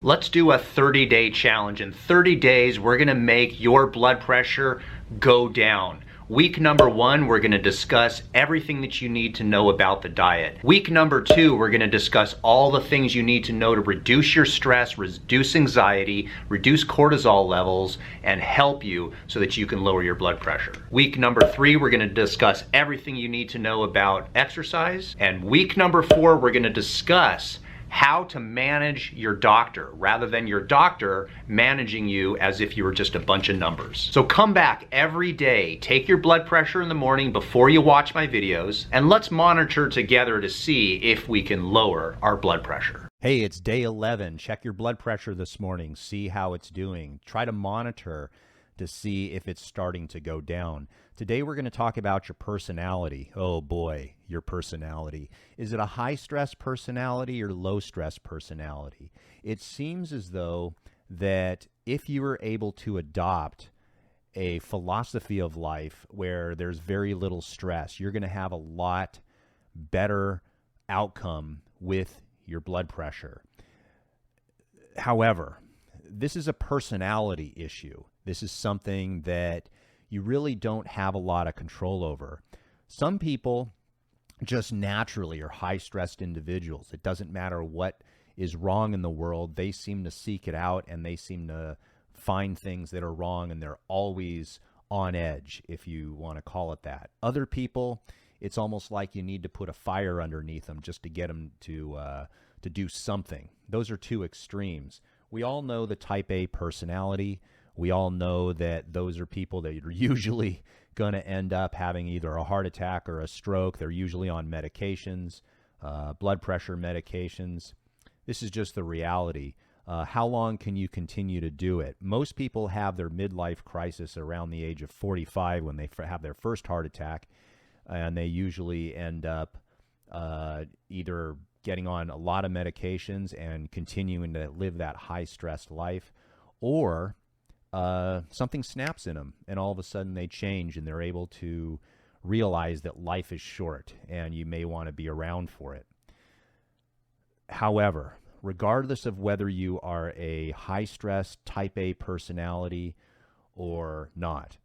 Let's do a 30-day challenge. In 30 days, we're gonna make your blood pressure go down. Week number 1, we're gonna discuss everything that you need to know about the diet. Week number 2, we're gonna discuss all the things you need to know to reduce your stress, reduce anxiety, reduce cortisol levels, and help you so that you can lower your blood pressure. Week number 3, we're gonna discuss everything you need to know about exercise. And week number 4, we're gonna discuss how to manage your doctor rather than your doctor managing you as if you were just a bunch of numbers. So come back every day, take your blood pressure in the morning before you watch my videos, and let's monitor together to see if we can lower our blood pressure. Hey, it's day 11. Check your blood pressure this morning. See how it's doing. Try to monitor to see if it's starting to go down. Today we're going to talk about your personality. Oh boy, your personality. Is it a high-stress personality or low-stress personality? It seems as though that if you were able to adopt a philosophy of life where there's very little stress, you're going to have a lot better outcome with your blood pressure. However, this is a personality issue. This is something that you really don't have a lot of control over. Some people just naturally are high-stressed individuals. It doesn't matter what is wrong in the world. They seem to seek it out and they seem to find things that are wrong, and they're always on edge, if you want to call it that. Other people, it's almost like you need to put a fire underneath them just to get them to do something. Those are two extremes. We all know the type A personality. We all know that those are people that are usually going to end up having either a heart attack or a stroke. They're usually on medications, blood pressure medications. This is just the reality. How long can you continue to do it? Most people have their midlife crisis around the age of 45 when they have their first heart attack, and they usually end up either getting on a lot of medications and continuing to live that high-stressed life, or something snaps in them and all of a sudden they change and they're able to realize that life is short and you may want to be around for it. However, regardless of whether you are a high-stress type A personality or not,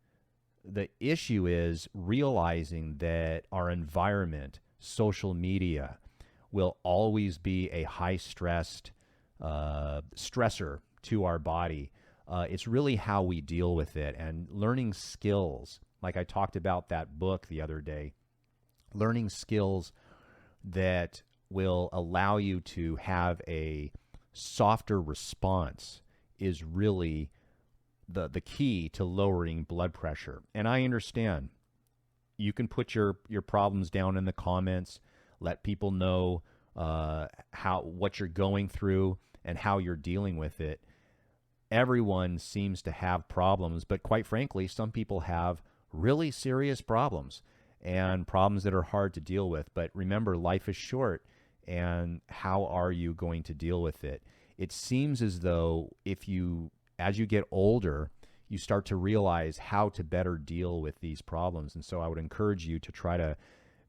the issue is realizing that our environment, social media, will always be a high-stressed stressor to our body. It's really how we deal with it, and learning skills, like I talked about that book the other day, learning skills that will allow you to have a softer response is really the key to lowering blood pressure. And I understand you can put your problems down in the comments, let people know what you're going through and how you're dealing with it. Everyone seems to have problems, but quite frankly, some people have really serious problems and problems that are hard to deal with. But remember, life is short, and how are you going to deal with it? It seems as though as you get older, you start to realize how to better deal with these problems. And so I would encourage you to try to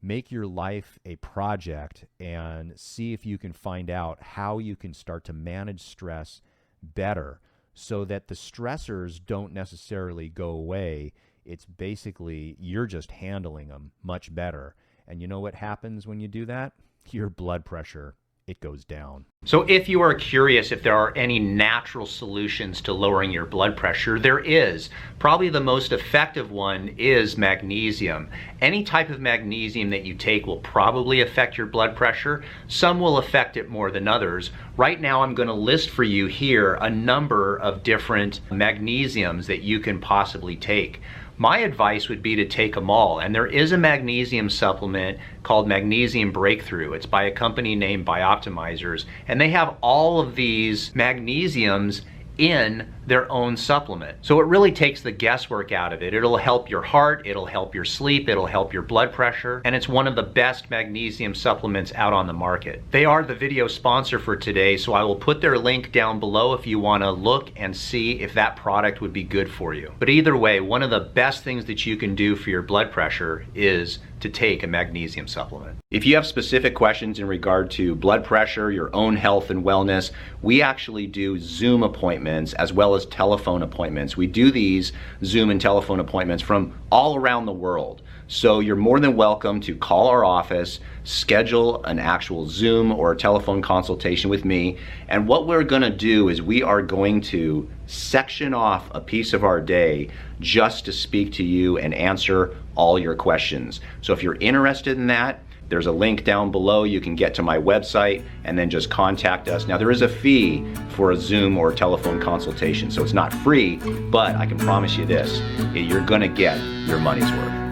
make your life a project and see if you can find out how you can start to manage stress better, so that the stressors don't necessarily go away. It's basically you're just handling them much better. And you know what happens when you do that? Your blood pressure, it goes down. So if you are curious if there are any natural solutions to lowering your blood pressure, there is. Probably the most effective one is magnesium. Any type of magnesium that you take will probably affect your blood pressure. Some will affect it more than others. Right now I'm going to list for you here a number of different magnesiums that you can possibly take. My advice would be to take them all, and there is a magnesium supplement called Magnesium Breakthrough. It's by a company named Bioptimizers, and they have all of these magnesiums in their own supplement. So it really takes the guesswork out of it. It'll help your heart, it'll help your sleep, it'll help your blood pressure, and it's one of the best magnesium supplements out on the market. They are the video sponsor for today, so I will put their link down below if you want to look and see if that product would be good for you. But either way, one of the best things that you can do for your blood pressure is to take a magnesium supplement. If you have specific questions in regard to blood pressure, your own health and wellness, we actually do Zoom appointments as well as telephone appointments. We do these Zoom and telephone appointments from all around the world. So you're more than welcome to call our office, schedule an actual Zoom or a telephone consultation with me. And what we're going to do is we are going to section off a piece of our day just to speak to you and answer all your questions. So if you're interested in that, there's a link down below. You can get to my website and then just contact us. Now, there is a fee for a Zoom or telephone consultation, so it's not free, but I can promise you this, you're going to get your money's worth.